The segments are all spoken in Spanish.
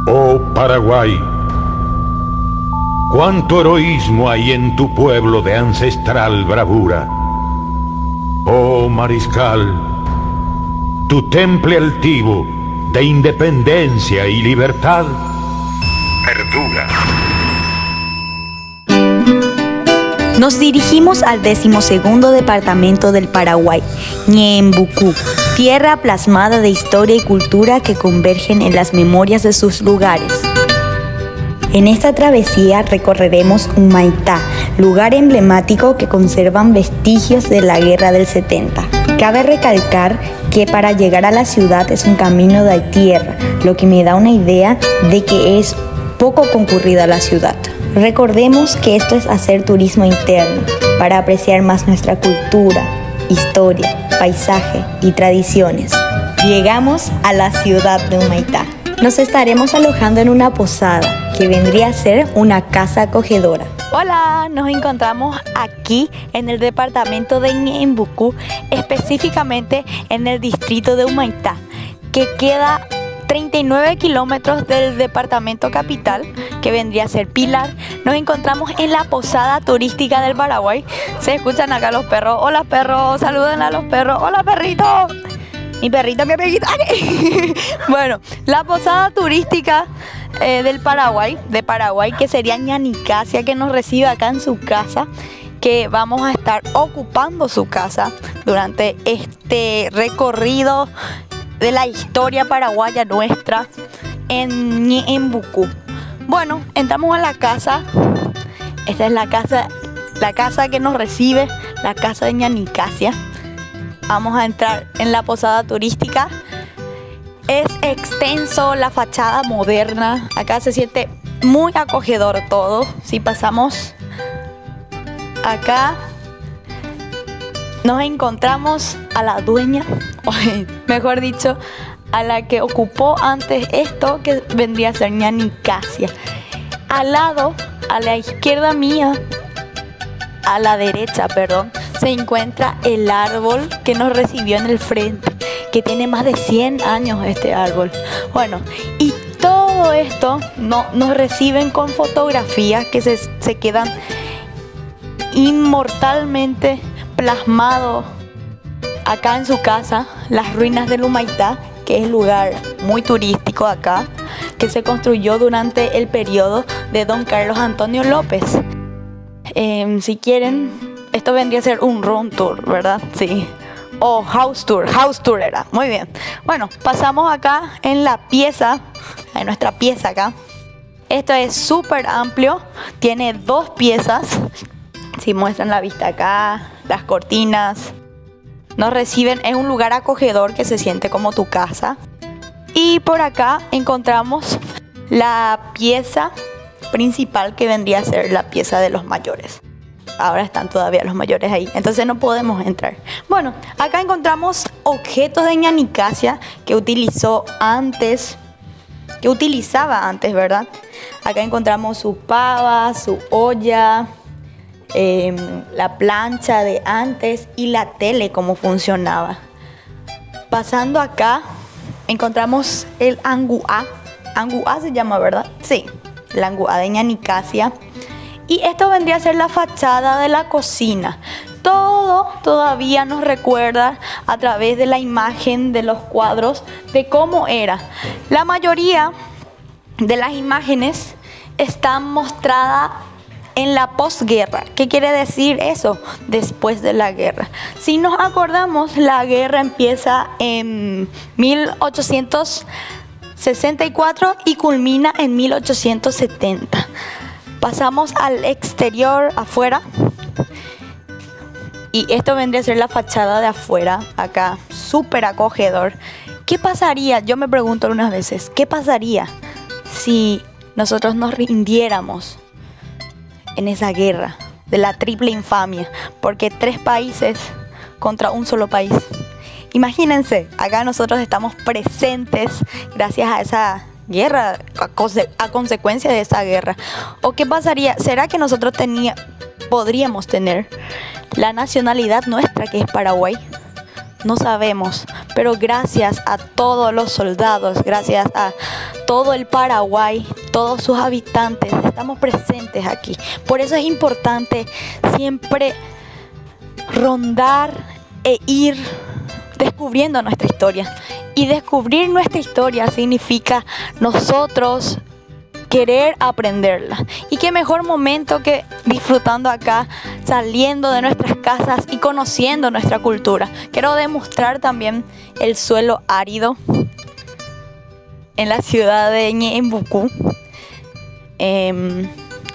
Oh Paraguay, cuánto heroísmo hay en tu pueblo de ancestral bravura. Oh Mariscal, tu temple altivo de independencia y libertad perdura. Nos dirigimos al 12º departamento del Paraguay, Ñeembucú, tierra plasmada de historia y cultura que convergen en las memorias de sus lugares. En esta travesía recorreremos Humaitá, lugar emblemático que conservan vestigios de la Guerra del 70. Cabe recalcar que para llegar a la ciudad es un camino de tierra, lo que me da una idea de que es poco concurrida la ciudad. Recordemos que esto es hacer turismo interno para apreciar más nuestra cultura, historia, paisaje y tradiciones. Llegamos a la ciudad de Humaitá. Nos estaremos alojando en una posada que vendría a ser una casa acogedora. Hola, nos encontramos aquí en el departamento de Ñeembucú, específicamente en el distrito de Humaitá, que queda 39 kilómetros del departamento capital, que vendría a ser Pilar. Nos encontramos en la posada turística del Paraguay. Se escuchan acá los perros. Hola perros, saluden a los perros. Hola perrito. Mi perrito que me quita. Bueno, la posada turística del Paraguay, que sería Ñanicasia, que nos recibe acá en su casa, que vamos a estar ocupando su casa durante este recorrido de la historia paraguaya nuestra en Ñeembucú. Bueno, entramos a la casa. Esta es la casa que nos recibe, la casa de Ñanicasia. Vamos a entrar en la posada turística. Es extenso, la fachada moderna. Acá se siente muy acogedor todo. Si pasamos acá, nos encontramos a la dueña, mejor dicho, a la que ocupó antes esto, que vendría a ser Ñanicasia. Al lado, a la izquierda mía, a la derecha, perdón, se encuentra el árbol que nos recibió en el frente, que tiene más de 100 años este árbol. Bueno, y todo esto nos reciben con fotografías que se quedan inmortalmente plasmado acá en su casa, las ruinas de Humaitá, que es un lugar muy turístico acá, que se construyó durante el periodo de don Carlos Antonio López. Si quieren, esto vendría a ser un room tour, ¿verdad? Sí. O house tour era. Muy bien. Bueno, pasamos acá en la pieza, en nuestra pieza acá. Esto es súper amplio, tiene 2 piezas. Si muestran la vista acá, las cortinas, nos reciben, es un lugar acogedor que se siente como tu casa. Y por acá encontramos la pieza principal, que vendría a ser la pieza de los mayores. Ahora están todavía los mayores ahí, entonces no podemos entrar. Bueno, acá encontramos objetos de Ñanicasia que utilizaba antes, ¿verdad? Acá encontramos su pava, su olla, la plancha de antes y la tele, cómo funcionaba. Pasando acá encontramos el anguá. Anguá se llama, ¿verdad? Sí, el anguá de Ñanicasia. Y esto vendría a ser la fachada de la cocina. Todo todavía nos recuerda a través de la imagen de los cuadros de cómo era. La mayoría de las imágenes están mostradas en la posguerra. ¿Qué quiere decir eso? Después de la guerra. Si nos acordamos, la guerra empieza en 1864 y culmina en 1870. Pasamos al exterior, afuera. Y esto vendría a ser la fachada de afuera, acá, súper acogedor. ¿Qué pasaría? Yo me pregunto algunas veces, ¿qué pasaría si nosotros nos rindiéramos en esa guerra de la triple infamia? Porque 3 países contra un solo país. Imagínense, acá nosotros estamos presentes gracias a esa guerra, a consecuencia de esa guerra. ¿O qué pasaría? ¿Será que nosotros podríamos tener la nacionalidad nuestra, que es Paraguay? No sabemos, pero gracias a todos los soldados, gracias a todo el Paraguay, todos sus habitantes, estamos presentes aquí. Por eso es importante siempre rondar e ir descubriendo nuestra historia. Y descubrir nuestra historia significa nosotros querer aprenderla. Y qué mejor momento que disfrutando acá, saliendo de nuestras casas y conociendo nuestra cultura. Quiero demostrar también el suelo árido en la ciudad de Ñeembucú.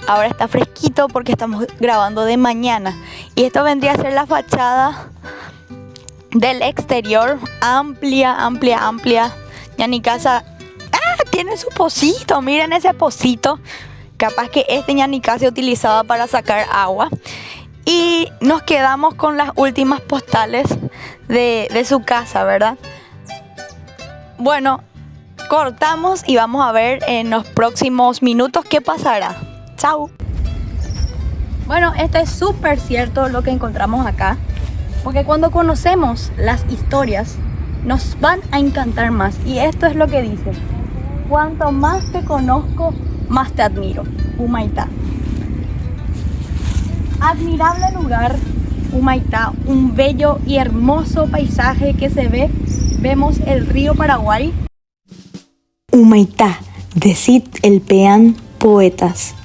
Ahora está fresquito porque estamos grabando de mañana. Y esto vendría a ser la fachada del exterior, amplia. Ya mi casa tiene su pocito, miren ese pocito. Capaz que este ñanicá se utilizaba para sacar agua. Y nos quedamos con las últimas postales de su casa, ¿verdad? Bueno, cortamos y vamos a ver en los próximos minutos qué pasará. Chao. Bueno, esto es súper cierto lo que encontramos acá. Porque cuando conocemos las historias, nos van a encantar más. Y esto es lo que dice: cuanto más te conozco, más te admiro. Humaitá. Admirable lugar, Humaitá. Un bello y hermoso paisaje que se ve. Vemos el río Paraguay. Humaitá, decid el peán poetas.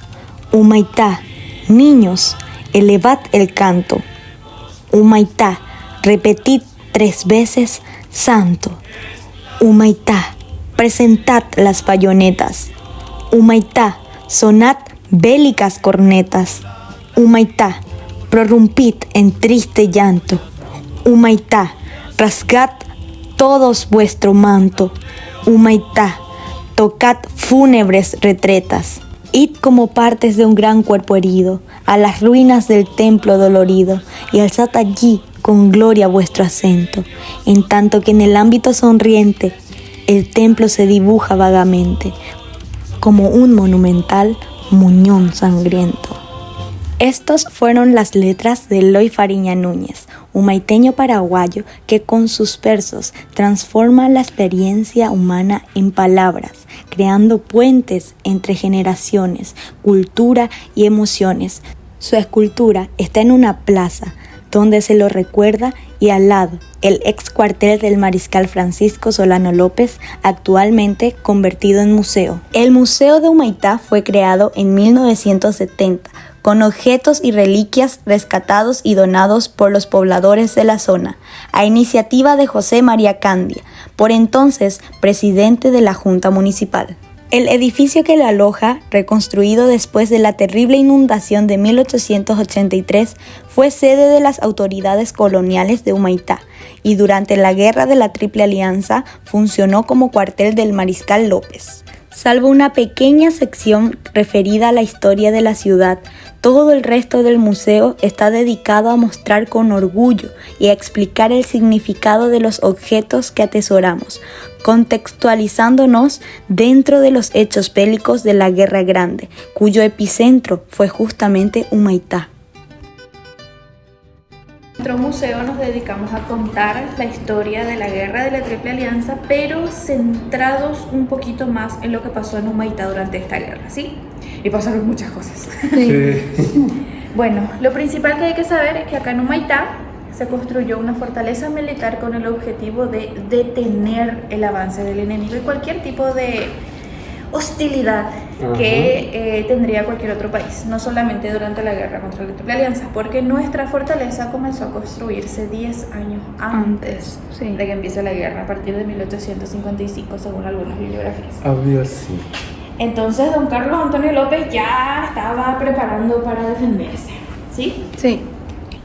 Humaitá, niños, elevad el canto. Humaitá, repetid 3 veces santo. Humaitá, presentad las bayonetas. Humaitá, sonad bélicas cornetas. Humaitá, prorrumpid en triste llanto. Humaitá, rasgad todos vuestro manto. Humaitá, tocad fúnebres retretas. Id como partes de un gran cuerpo herido a las ruinas del templo dolorido y alzad allí con gloria vuestro acento, en tanto que en el ámbito sonriente el templo se dibuja vagamente como un monumental muñón sangriento. Estas fueron las letras de Eloy Fariña Núñez, humaiteño paraguayo que con sus versos transforma la experiencia humana en palabras, creando puentes entre generaciones, cultura y emociones. Su escultura está en una plaza donde se lo recuerda y al lado el ex cuartel del Mariscal Francisco Solano López, actualmente convertido en museo. El Museo de Humaitá fue creado en 1970 con objetos y reliquias rescatados y donados por los pobladores de la zona, a iniciativa de José María Candia, por entonces presidente de la Junta Municipal. El edificio que lo aloja, reconstruido después de la terrible inundación de 1883, fue sede de las autoridades coloniales de Humaitá y durante la Guerra de la Triple Alianza funcionó como cuartel del Mariscal López. Salvo una pequeña sección referida a la historia de la ciudad, todo el resto del museo está dedicado a mostrar con orgullo y a explicar el significado de los objetos que atesoramos, contextualizándonos dentro de los hechos bélicos de la Guerra Grande, cuyo epicentro fue justamente Humaitá. En nuestro museo nos dedicamos a contar la historia de la Guerra de la Triple Alianza, pero centrados un poquito más en lo que pasó en Humaitá durante esta guerra, ¿sí? Y pasaron muchas cosas. Sí. Bueno, lo principal que hay que saber es que acá en Humaitá se construyó una fortaleza militar con el objetivo de detener el avance del enemigo y cualquier tipo de hostilidad que tendría cualquier otro país, no solamente durante la guerra contra la Triple Alianza, porque nuestra fortaleza comenzó a construirse 10 años antes de que empiece la guerra, a partir de 1855, según algunas bibliografías. Sí. Entonces, don Carlos Antonio López ya estaba preparando para defenderse, ¿sí? Sí.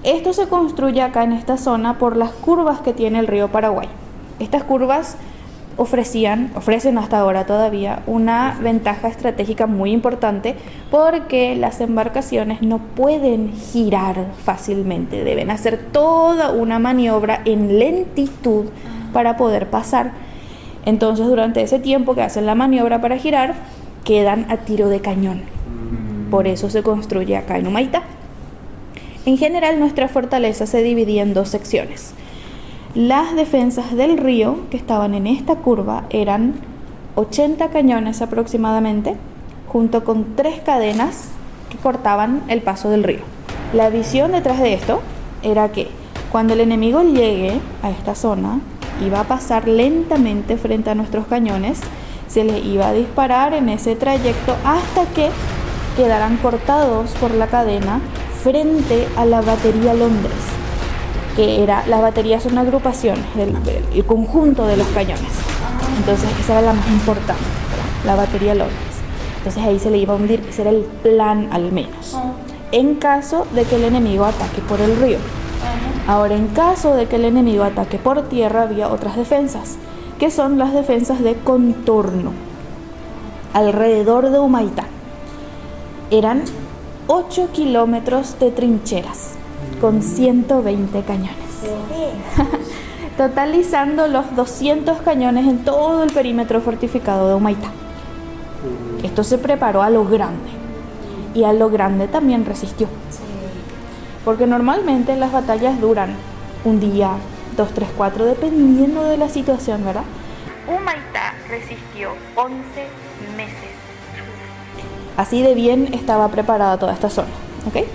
Esto se construye acá en esta zona por las curvas que tiene el río Paraguay. Estas curvas ofrecen hasta ahora todavía una ventaja estratégica muy importante porque las embarcaciones no pueden girar fácilmente, deben hacer toda una maniobra en lentitud para poder pasar. Entonces, durante ese tiempo que hacen la maniobra para girar, quedan a tiro de cañón. Por eso se construye acá en Humaitá. En general, nuestra fortaleza se dividía en 2 secciones. Las defensas del río que estaban en esta curva eran 80 cañones aproximadamente, junto con 3 cadenas que cortaban el paso del río. La visión detrás de esto era que cuando el enemigo llegue a esta zona, iba a pasar lentamente frente a nuestros cañones, se les iba a disparar en ese trayecto hasta que quedaran cortados por la cadena frente a la batería Londres, que era, las baterías son una agrupación, el conjunto de los cañones. Entonces esa era la más importante, ¿verdad? La batería Londres. Entonces ahí se le iba a hundir, ese era el plan al menos, en caso de que el enemigo ataque por el río. Ahora, en caso de que el enemigo ataque por tierra, había otras defensas, que son las defensas de contorno, alrededor de Humaitá. Eran 8 kilómetros de trincheras, con 120 cañones, totalizando los 200 cañones en todo el perímetro fortificado de Humaitá. Esto se preparó a lo grande, y a lo grande también resistió. Porque normalmente las batallas duran un día, 2, 3, 4, dependiendo de la situación, ¿verdad? Humaitá resistió 11 meses. Así de bien estaba preparada toda esta zona, ¿ok?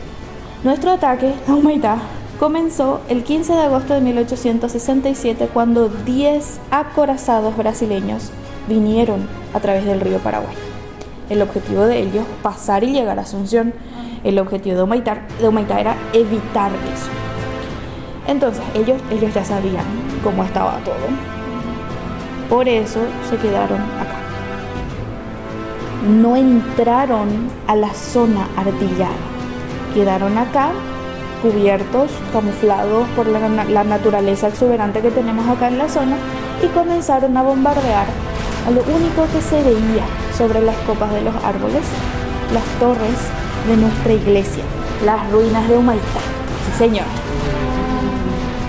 Nuestro ataque a Humaitá comenzó el 15 de agosto de 1867, cuando 10 acorazados brasileños vinieron a través del río Paraguay. El objetivo de ellos, pasar y llegar a Asunción. El objetivo de Humaitá era evitar eso. Entonces, ellos ya sabían cómo estaba todo. Por eso se quedaron acá. No entraron a la zona artillada. Quedaron acá, cubiertos, camuflados por la naturaleza exuberante que tenemos acá en la zona, y comenzaron a bombardear a lo único que se veía sobre las copas de los árboles, las torres de nuestra iglesia, las ruinas de Humaitá. Sí, señor.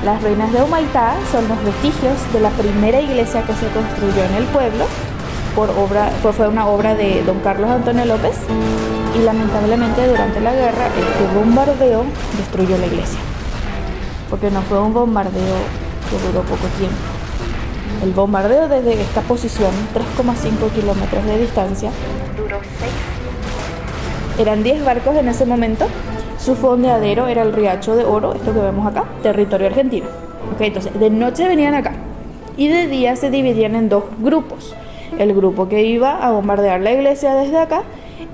Las ruinas de Humaitá son los vestigios de la primera iglesia que se construyó en el pueblo. Fue una obra de don Carlos Antonio López, y lamentablemente durante la guerra este bombardeo destruyó la iglesia, porque no fue un bombardeo que duró poco tiempo. El bombardeo desde esta posición, 3,5 kilómetros de distancia, duró 6 meses. Eran 10 barcos en ese momento. Su fondeadero era el Riacho de Oro, esto que vemos acá, territorio argentino. Okay, entonces, de noche venían acá, y de día se dividían en 2 grupos. El grupo que iba a bombardear la iglesia desde acá,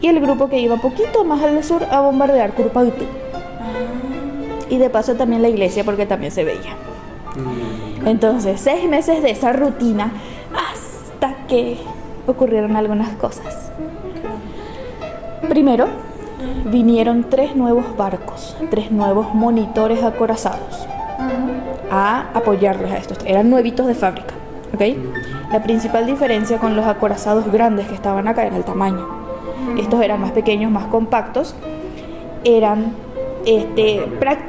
y el grupo que iba poquito más al sur a bombardear Curpaitú. Y de paso también la iglesia, porque también se veía. Entonces, 6 meses de esa rutina, hasta que ocurrieron algunas cosas. Primero, vinieron 3 nuevos barcos, 3 nuevos monitores acorazados a apoyarlos a estos. Eran nuevitos de fábrica, ¿ok? La principal diferencia con los acorazados grandes que estaban acá era el tamaño. Estos eran más pequeños, más compactos, eran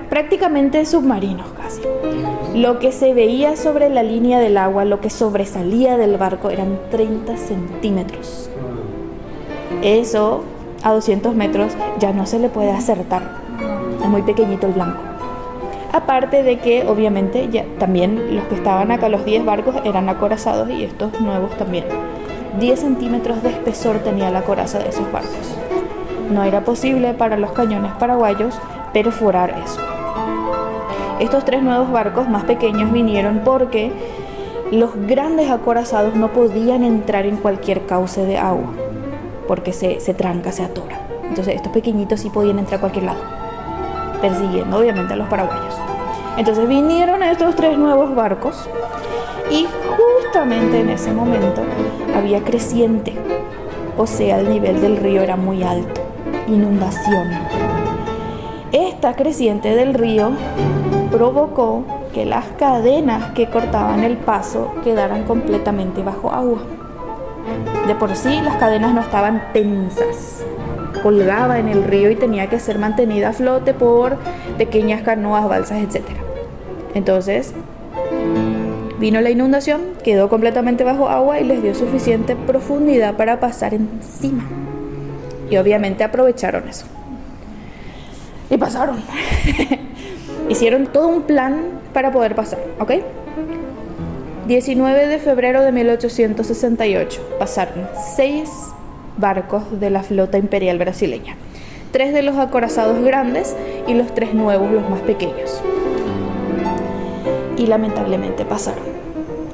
prácticamente submarinos casi. Lo que se veía sobre la línea del agua, lo que sobresalía del barco, eran 30 centímetros. Eso a 200 metros ya no se le puede acertar. Es muy pequeñito el blanco. Aparte de que obviamente ya también los que estaban acá, los 10 barcos, eran acorazados, y estos nuevos también. 10 centímetros de espesor tenía la coraza de esos barcos. No era posible para los cañones paraguayos perforar eso. Estos 3 nuevos barcos más pequeños vinieron porque los grandes acorazados no podían entrar en cualquier cauce de agua, porque se tranca, se atora. Entonces estos pequeñitos sí podían entrar a cualquier lado, persiguiendo obviamente a los paraguayos. Entonces vinieron estos 3 nuevos barcos, y justamente en ese momento había creciente, o sea, el nivel del río era muy alto, inundación. Esta creciente del río provocó que las cadenas que cortaban el paso quedaran completamente bajo agua. De por sí las cadenas no estaban tensas, colgaba en el río y tenía que ser mantenida a flote por pequeñas canoas, balsas, etc. Entonces vino la inundación, quedó completamente bajo agua y les dio suficiente profundidad para pasar encima. Y obviamente aprovecharon eso. Y pasaron. Hicieron todo un plan para poder pasar, ¿ok? 19 de febrero de 1868 pasaron 6 barcos de la flota imperial brasileña, 3 de los acorazados grandes y los 3 nuevos, los más pequeños. Y lamentablemente pasaron.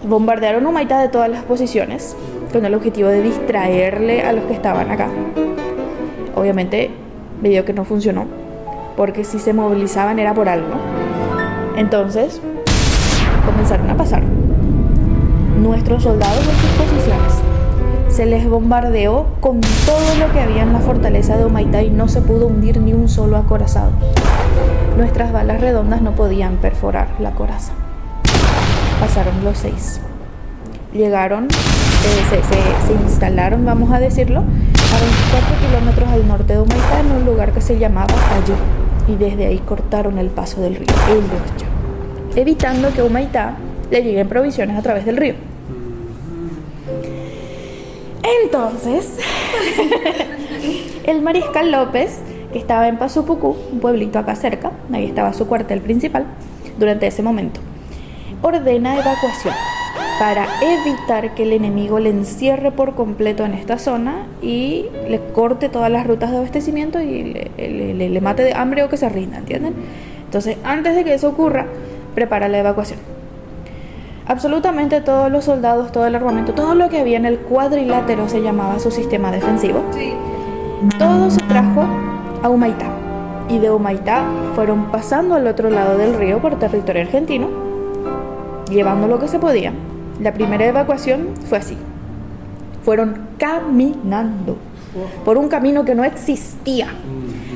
Bombardearon Humaitá de todas las posiciones con el objetivo de distraerle a los que estaban acá. Obviamente, vio que no funcionó, porque si se movilizaban era por algo. Entonces, comenzaron a pasar. Nuestros soldados en sus posiciones. Se les bombardeó con todo lo que había en la fortaleza de Humaitá y no se pudo hundir ni un solo acorazado. Nuestras balas redondas no podían perforar la coraza. Pasaron los 6. Llegaron, se instalaron, vamos a decirlo, a 24 kilómetros al norte de Humaitá, en un lugar que se llamaba Ayú, y desde ahí cortaron el paso del río El Yocho, evitando que a Humaitá le lleguen provisiones a través del río. Entonces, el mariscal López, que estaba en Pazupucú, un pueblito acá cerca, ahí estaba su cuartel principal, durante ese momento, ordena evacuación para evitar que el enemigo le encierre por completo en esta zona y le corte todas las rutas de abastecimiento y le mate de hambre o que se rinda, ¿entienden? Entonces, antes de que eso ocurra, prepara la evacuación. Absolutamente todos los soldados, todo el armamento, todo lo que había en el cuadrilátero se llamaba su sistema defensivo. Sí. Todo se trajo a Humaitá y de Humaitá fueron pasando al otro lado del río por territorio argentino, llevando lo que se podía. La primera evacuación fue así. Fueron caminando por un camino que no existía,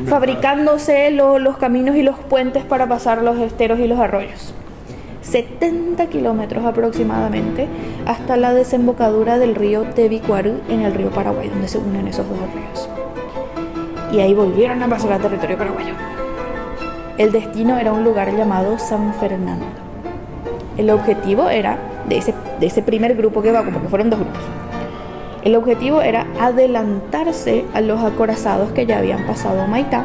fabricándose los caminos y los puentes para pasar los esteros y los arroyos. 70 kilómetros aproximadamente hasta la desembocadura del río Tebicuarú en el río Paraguay, donde se unen esos dos ríos. Y ahí volvieron a pasar al territorio paraguayo. El destino era un lugar llamado San Fernando. El objetivo era, de ese primer grupo que va, porque fueron 2 grupos, el objetivo era adelantarse a los acorazados que ya habían pasado a Humaitá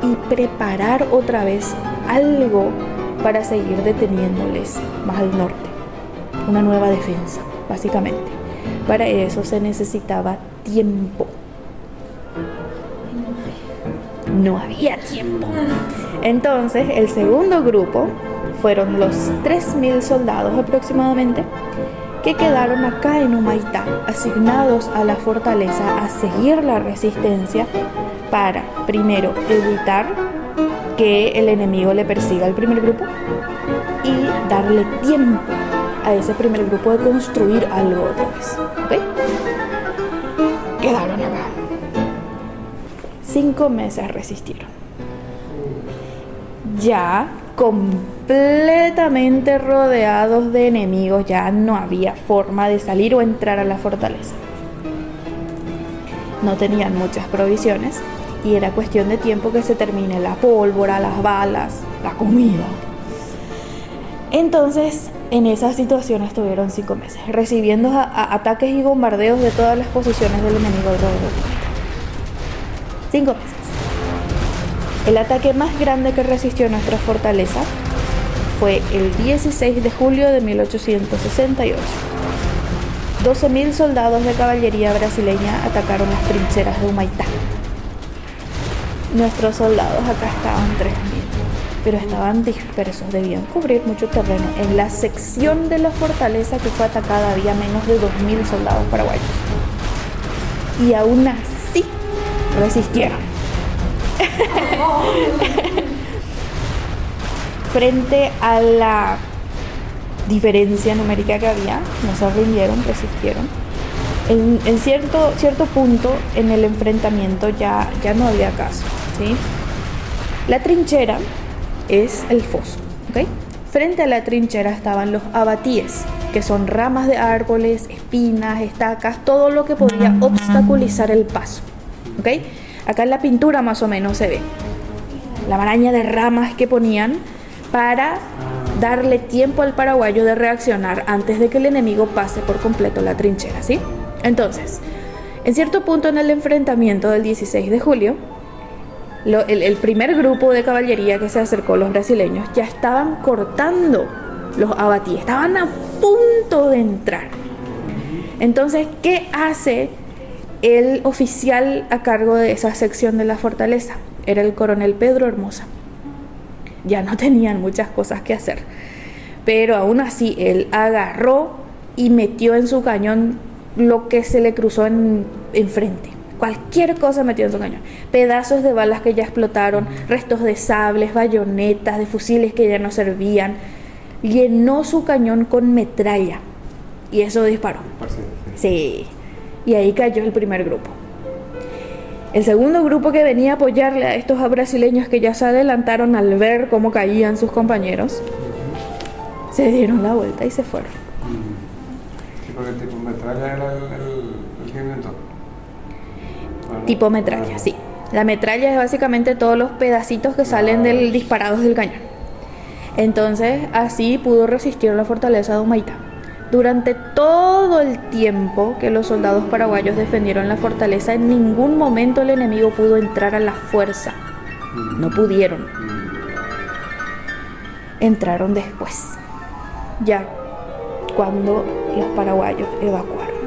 y preparar otra vez algo para seguir deteniéndoles más al norte. Una nueva defensa, básicamente. Para eso se necesitaba tiempo. No había tiempo. Entonces, el segundo grupo fueron los 3.000 soldados aproximadamente que quedaron acá en Humaitá, asignados a la fortaleza a seguir la resistencia para, primero, evitar que el enemigo le persiga al primer grupo y darle tiempo a ese primer grupo de construir algo otra vez. ¿Ok? Quedaron acá. 5 meses resistieron. Ya completamente rodeados de enemigos, ya no había forma de salir o entrar a la fortaleza. No tenían muchas provisiones y era cuestión de tiempo que se termine la pólvora, las balas, la comida. Entonces, en esa situación estuvieron 5 meses, recibiendo ataques y bombardeos de todas las posiciones del enemigo alrededor del planeta. 5 meses. El ataque más grande que resistió nuestra fortaleza fue el 16 de julio de 1868. 12.000 soldados de caballería brasileña atacaron las trincheras de Humaitá. Nuestros soldados acá estaban 3.000, pero estaban dispersos, debían cubrir mucho terreno. En la sección de la fortaleza que fue atacada había menos de 2.000 soldados paraguayos. Y aún así resistieron. Frente a la diferencia numérica que había, no se rindieron, resistieron. En cierto punto en el enfrentamiento ya no había caso, ¿sí? La trinchera es el foso, ¿ok? Frente a la trinchera estaban los abatíes, que son ramas de árboles, espinas, estacas, todo lo que podía obstaculizar el paso, ¿ok? Acá en la pintura más o menos se ve la maraña de ramas que ponían para darle tiempo al paraguayo de reaccionar antes de que el enemigo pase por completo la trinchera, ¿sí? Entonces, en cierto punto en el enfrentamiento del 16 de julio, el primer grupo de caballería que se acercó, los brasileños, ya estaban cortando los abatíes, estaban a punto de entrar. Entonces, ¿qué hace el oficial a cargo de esa sección de la fortaleza? Era el coronel Pedro Hermosa. Ya no tenían muchas cosas que hacer, pero aún así él agarró y metió en su cañón lo que se le cruzó enfrente. Cualquier cosa metió en su cañón. Pedazos de balas que ya explotaron, restos de sables, bayonetas, de fusiles que ya no servían. Llenó su cañón con metralla y eso disparó. Sí. Y ahí cayó el primer grupo. El segundo grupo, que venía a apoyarle a estos brasileños que ya se adelantaron al ver cómo caían sus compañeros, se dieron la vuelta y se fueron. Sí, porque el tipo metralla era el que inventó. Tipo metralla, sí. La metralla es básicamente todos los pedacitos que salen disparados del cañón. Entonces, así pudo resistir la fortaleza de Humaitá. Durante todo el tiempo que los soldados paraguayos defendieron la fortaleza, en ningún momento el enemigo pudo entrar a la fuerza. No pudieron. Entraron después, ya cuando los paraguayos evacuaron.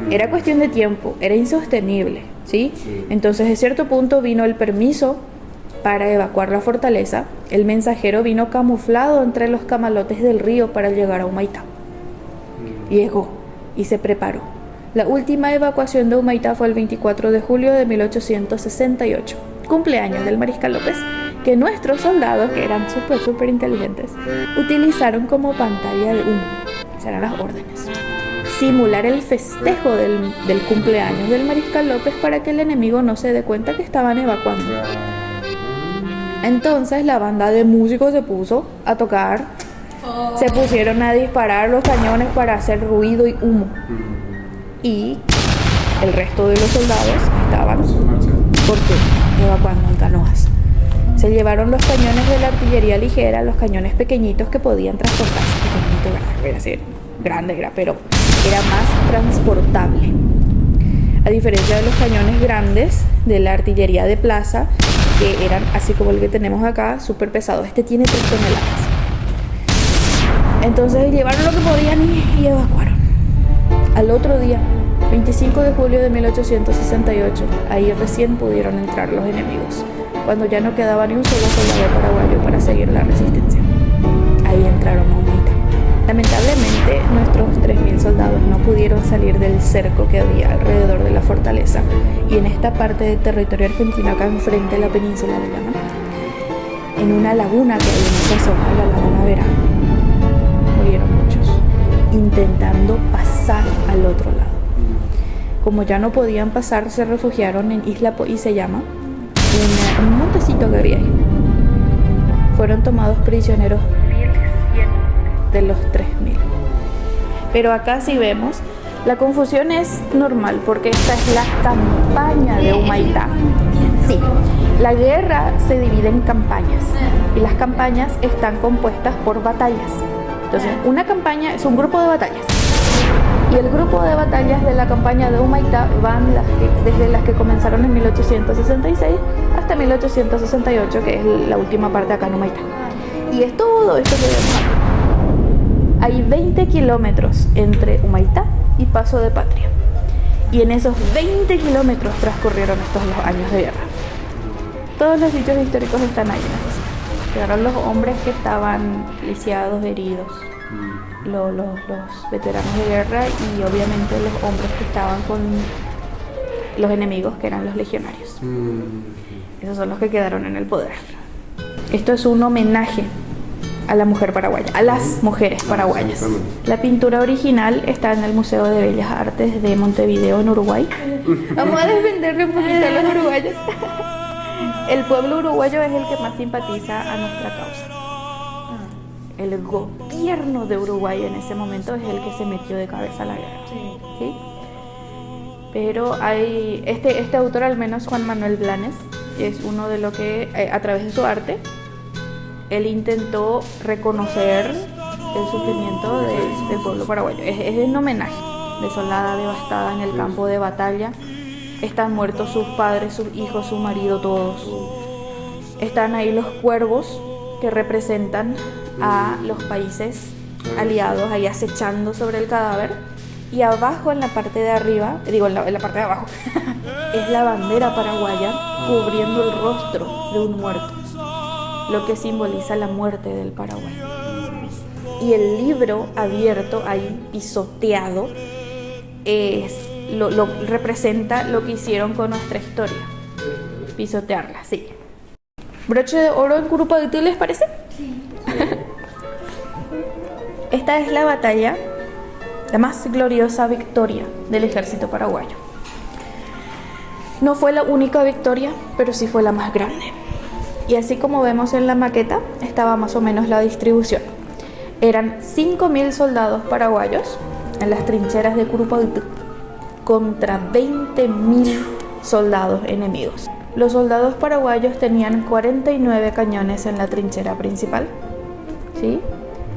Era cuestión de tiempo, era insostenible, ¿sí? Entonces, de cierto punto vino el permiso para evacuar la fortaleza. El mensajero vino camuflado entre los camalotes del río para llegar a Humaitá. Llegó y se preparó. La última evacuación de Humaitá fue el 24 de julio de 1868, cumpleaños del Mariscal López, que nuestros soldados, que eran súper inteligentes, utilizaron como pantalla de humo. Esas eran las órdenes. Simular el festejo del cumpleaños del Mariscal López para que el enemigo no se dé cuenta que estaban evacuando. Entonces la banda de músicos se puso a tocar, se pusieron a disparar los cañones para hacer ruido y humo. Y el resto de los soldados estaban evacuando en canoas. Se llevaron los cañones de la artillería ligera, los cañones pequeñitos que podían transportarse. Grande era, pero era más transportable. A diferencia de los cañones grandes de la artillería de plaza, que eran así como el que tenemos acá, súper pesado. Este tiene 3 toneladas. Entonces llevaron lo que podían y evacuaron. Al otro día, 25 de julio de 1868, ahí recién pudieron entrar los enemigos, cuando ya no quedaba ni un solo soldado paraguayo para seguir la resistencia. Ahí entraron a Humaitá. Lamentablemente, nuestros 3.000 soldados no pudieron salir del cerco que había alrededor de la fortaleza, y en esta parte del territorio argentino, acá enfrente de la península de llaman, en una laguna que hay en esa zona, la Laguna Verá, murieron muchos, intentando pasar al otro lado. Como ya no podían pasar, se refugiaron en Isla Poicayama, en un montecito que había ahí. Fueron tomados prisioneros 1.100 de los 3.000. Pero acá sí vemos, la confusión es normal porque esta es la campaña de Humaitá. Sí, la guerra se divide en campañas y las campañas están compuestas por batallas. Entonces, una campaña es un grupo de batallas. Y el grupo de batallas de la campaña de Humaitá van desde las que comenzaron en 1866 hasta 1868, que es la última parte acá en Humaitá. Y es todo esto que vemos acá. Hay 20 kilómetros entre Humaitá y Paso de Patria. Y en esos 20 kilómetros transcurrieron estos 2 años de guerra. Todos los sitios históricos están ahí. Llegaron los hombres que estaban lisiados, heridos, los veteranos de guerra, y obviamente los hombres que estaban con los enemigos, que eran los legionarios. Esos son los que quedaron en el poder. Esto es un homenaje a la mujer paraguaya, a las mujeres paraguayas. La pintura original está en el Museo de Bellas Artes de Montevideo, en Uruguay. Vamos a defenderle un poquito a los uruguayos. El pueblo uruguayo es el que más simpatiza a nuestra causa. El gobierno de Uruguay en ese momento es el que se metió de cabeza a la guerra. ¿Sí? Pero hay este autor, al menos Juan Manuel Blanes, es uno de los que a través de su arte él intentó reconocer el sufrimiento del pueblo paraguayo. Es un homenaje. Desolada, devastada en el campo de batalla, están muertos sus padres, sus hijos, su marido, todos. Están ahí los cuervos que representan a los países aliados ahí acechando sobre el cadáver. Y abajo en la parte de arriba, digo en la parte de abajo, es la bandera paraguaya cubriendo el rostro de un muerto, lo que simboliza la muerte del Paraguay. Y el libro abierto ahí, pisoteado, lo representa lo que hicieron con nuestra historia. Pisotearla, sí. ¿Broche de oro en Curupaytí les parece? Sí. Esta es la batalla, la más gloriosa victoria del ejército paraguayo. No fue la única victoria, pero sí fue la más grande. Y así como vemos en la maqueta, estaba más o menos la distribución. Eran 5.000 soldados paraguayos en las trincheras de Curupaytí contra 20.000 soldados enemigos. Los soldados paraguayos tenían 49 cañones en la trinchera principal, ¿sí?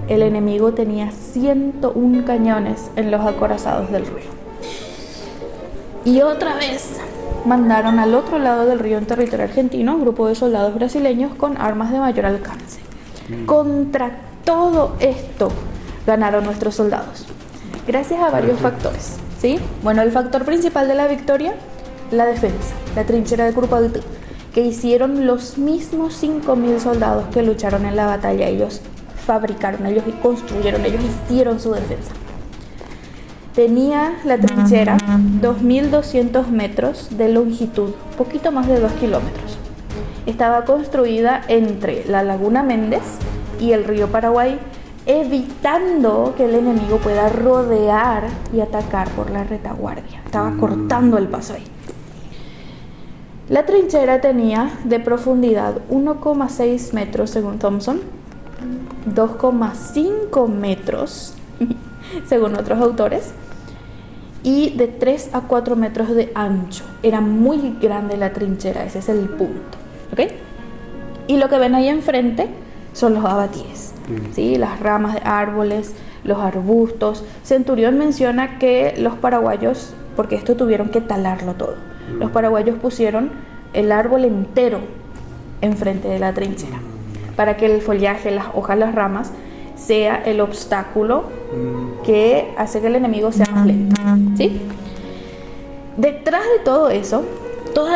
El enemigo tenía 101 cañones en los acorazados del río. Y otra vez mandaron al otro lado del río, en territorio argentino, un grupo de soldados brasileños con armas de mayor alcance. Contra todo esto ganaron nuestros soldados, gracias a varios factores, ¿sí? Bueno, el factor principal de la victoria, la defensa, la trinchera de Curupaytí, que hicieron los mismos 5.000 soldados que lucharon en la batalla. Ellos fabricaron, ellos construyeron, ellos hicieron su defensa. Tenía la trinchera 2.200 metros de longitud, poquito más de 2 kilómetros. Estaba construida entre la Laguna Méndez y el río Paraguay, evitando que el enemigo pueda rodear y atacar por la retaguardia. Estaba cortando el paso ahí. La trinchera tenía de profundidad 1,6 metros según Thompson, 2,5 metros según otros autores, y de 3 a 4 metros de ancho. Era muy grande la trinchera, ese es el punto, ¿ok? Y lo que ven ahí enfrente son los abatíes, ¿sí? Las ramas de árboles, los arbustos. Centurión menciona que los paraguayos, porque esto tuvieron que talarlo todo, los paraguayos pusieron el árbol entero enfrente de la trinchera para que el follaje, las hojas, las ramas sea el obstáculo que hace que el enemigo sea más lento, ¿sí? Detrás de todo eso,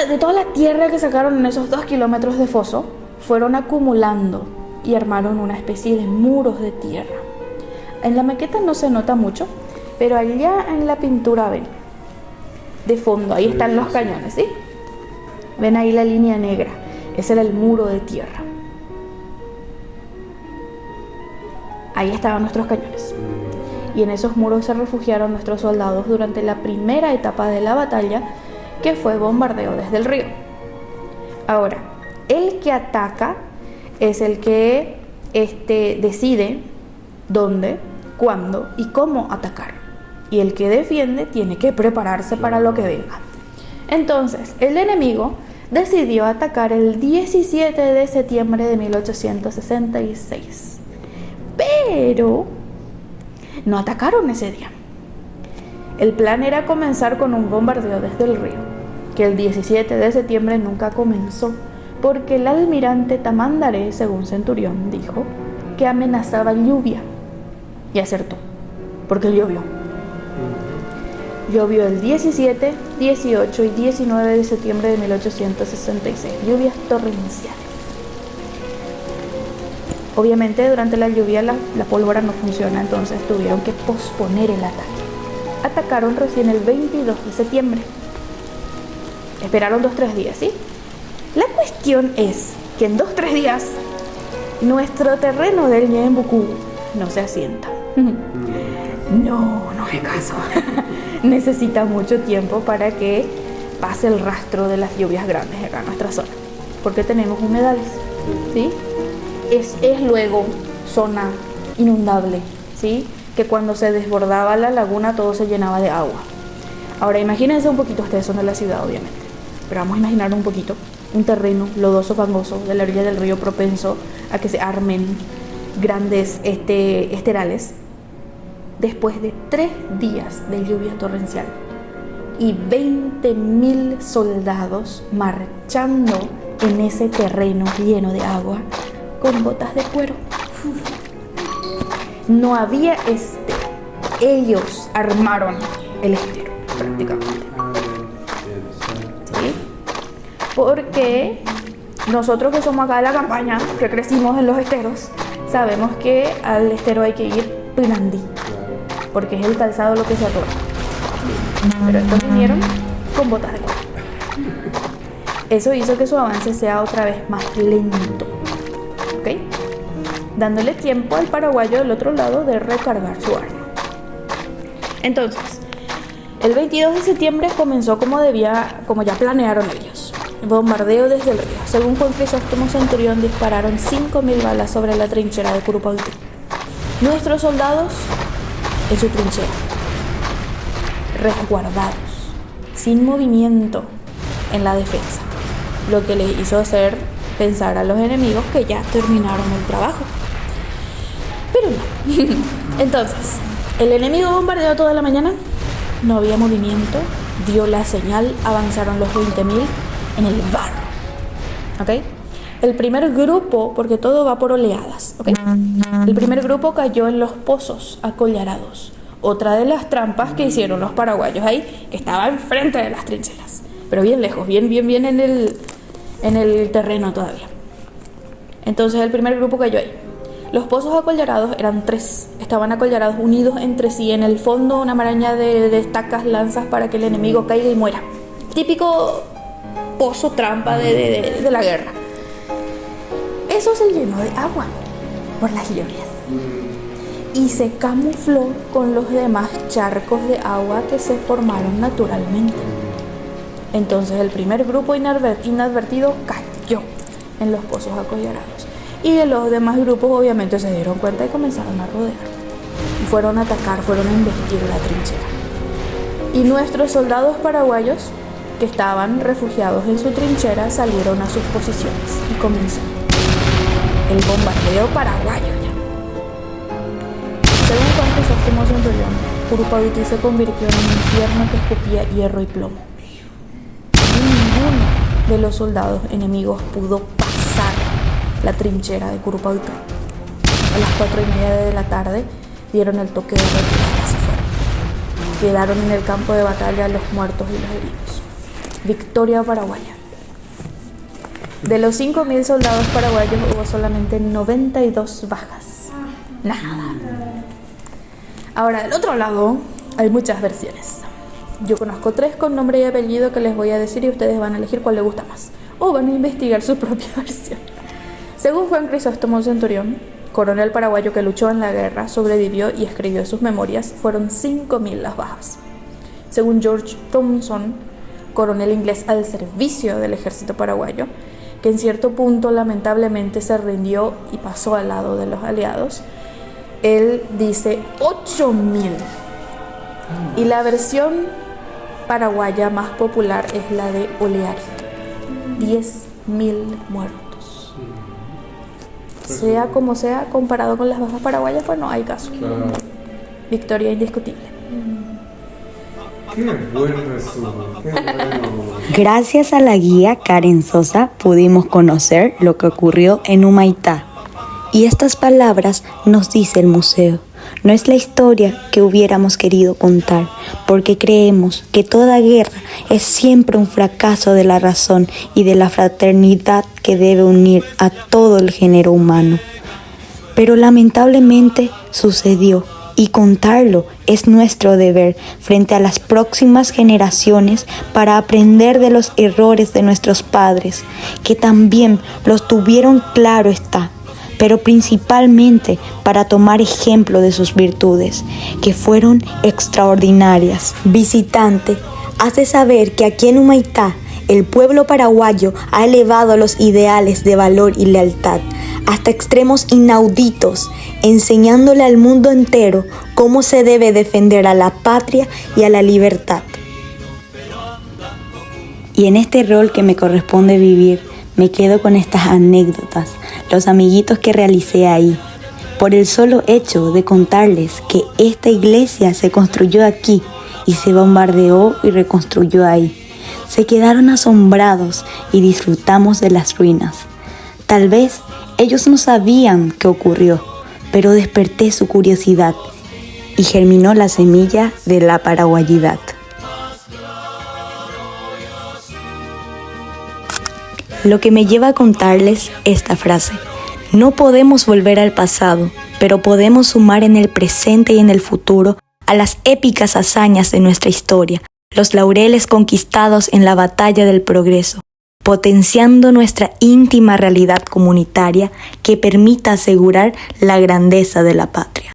de toda la tierra que sacaron en esos 2 kilómetros de foso, fueron acumulando y armaron una especie de muros de tierra. En la maqueta no se nota mucho, pero allá en la pintura ven, de fondo, ahí están los cañones, ¿sí? Ven ahí la línea negra, ese era el muro de tierra. Ahí estaban nuestros cañones. Y en esos muros se refugiaron nuestros soldados durante la primera etapa de la batalla, que fue bombardeo desde el río. Ahora, el que ataca es el que decide dónde, cuándo y cómo atacar. Y el que defiende tiene que prepararse para lo que venga. Entonces, el enemigo decidió atacar el 17 de septiembre de 1866. Pero no atacaron ese día. El plan era comenzar con un bombardeo desde el río, que el 17 de septiembre nunca comenzó, porque el almirante Tamandaré, según Centurión, dijo que amenazaba lluvia. Y acertó, porque llovió. Llovió el 17, 18 y 19 de septiembre de 1866, lluvias torrenciales. Obviamente durante la lluvia la pólvora no funciona, entonces tuvieron que posponer el ataque. Atacaron recién el 22 de septiembre. Esperaron 2-3 días, ¿sí? La cuestión es que en 2-3 días nuestro terreno del Ñeembucú no se asienta. No es caso. Necesita mucho tiempo para que pase el rastro de las lluvias grandes acá en nuestra zona, porque tenemos humedales, ¿sí? Es luego zona inundable, ¿sí? Que cuando se desbordaba la laguna todo se llenaba de agua. Ahora imagínense un poquito, ustedes son de la ciudad obviamente, pero vamos a imaginar un poquito un terreno lodoso, fangoso, de la orilla del río, propenso a que se armen grandes esterales. Después de 3 días de lluvia torrencial y 20.000 soldados marchando en ese terreno lleno de agua con botas de cuero. no había estero. Ellos armaron el estero, prácticamente. ¿Sí? Porque nosotros que somos acá de la campaña, que crecimos en los esteros, sabemos que al estero hay que ir blandito, porque es el calzado lo que se atora. Pero estos vinieron con botas de cuero. Eso hizo que su avance sea otra vez más lento, ¿ok? Dándole tiempo al paraguayo del otro lado de recargar su arma. Entonces, el 22 de septiembre comenzó como ya planearon ellos. Bombardeo desde el río. Según Juan Crisóstomo Centurión, dispararon 5.000 balas sobre la trinchera de Curupaytí. Nuestros soldados en su trinchera, resguardados, sin movimiento en la defensa, lo que les hizo hacer pensar a los enemigos que ya terminaron el trabajo. Pero no. Entonces, el enemigo bombardeó toda la mañana, no había movimiento, dio la señal, avanzaron los 20.000 en el barro, ¿ok? El primer grupo, porque todo va por oleadas, ¿ok? El primer grupo cayó en los pozos acollarados, otra de las trampas que hicieron los paraguayos ahí, que estaba enfrente de las trincheras, pero bien lejos, bien en el terreno todavía. Entonces el primer grupo cayó ahí. Los pozos acollarados eran 3, estaban acollarados unidos entre sí, en el fondo una maraña de estacas, lanzas para que el enemigo caiga y muera. Típico pozo trampa de la guerra. Eso se llenó de agua por las lluvias y se camufló con los demás charcos de agua que se formaron naturalmente. Entonces el primer grupo inadvertido cayó en los pozos acollarados. Y de los demás grupos obviamente se dieron cuenta y comenzaron a rodear. Y fueron a atacar, fueron a investir la trinchera. Y nuestros soldados paraguayos, que estaban refugiados en su trinchera, salieron a sus posiciones. Y comenzó el bombardeo paraguayo ya. Según Juan Crisóstomo Centurión, Curupaytí se convirtió en un infierno que escupía hierro y plomo. Y ninguno de los soldados enemigos pudo pasar la trinchera de Curupaytí. A las 4:30 de la tarde dieron el toque de retirada y se fueron. Quedaron en el campo de batalla los muertos y los heridos. Victoria paraguaya. De los 5.000 soldados paraguayos hubo solamente 92 bajas. Nada. Ahora, del otro lado hay muchas versiones. Yo conozco 3 con nombre y apellido que les voy a decir y ustedes van a elegir cuál les gusta más. O van a investigar su propia versión. Según Juan Crisóstomo Centurión, coronel paraguayo que luchó en la guerra, sobrevivió y escribió sus memorias, fueron 5.000 las bajas. Según George Thompson, coronel inglés al servicio del ejército paraguayo, que en cierto punto lamentablemente se rindió y pasó al lado de los aliados, él dice 8.000. Y la versión paraguaya más popular es la de Oleari, 10.000 muertos. Sea como sea, comparado con las bajas paraguayas, pues no hay caso. Victoria indiscutible. Qué buen resumen, qué bueno. Gracias a la guía Karen Sosa pudimos conocer lo que ocurrió en Humaitá. Y estas palabras nos dice el museo. No es la historia que hubiéramos querido contar, porque creemos que toda guerra es siempre un fracaso de la razón y de la fraternidad que debe unir a todo el género humano. Pero lamentablemente sucedió, y contarlo es nuestro deber frente a las próximas generaciones para aprender de los errores de nuestros padres, que también los tuvieron, claro está, pero principalmente para tomar ejemplo de sus virtudes, que fueron extraordinarias. Visitante, has de saber que aquí en Humaitá, el pueblo paraguayo ha elevado los ideales de valor y lealtad hasta extremos inauditos, enseñándole al mundo entero cómo se debe defender a la patria y a la libertad. Y en este rol que me corresponde vivir, me quedo con estas anécdotas, los amiguitos que realicé ahí, por el solo hecho de contarles que esta iglesia se construyó aquí y se bombardeó y reconstruyó ahí. Se quedaron asombrados y disfrutamos de las ruinas. Tal vez ellos no sabían qué ocurrió, pero desperté su curiosidad y germinó la semilla de la paraguayidad. Lo que me lleva a contarles esta frase: no podemos volver al pasado, pero podemos sumar en el presente y en el futuro a las épicas hazañas de nuestra historia, los laureles conquistados en la batalla del progreso, potenciando nuestra íntima realidad comunitaria que permita asegurar la grandeza de la patria.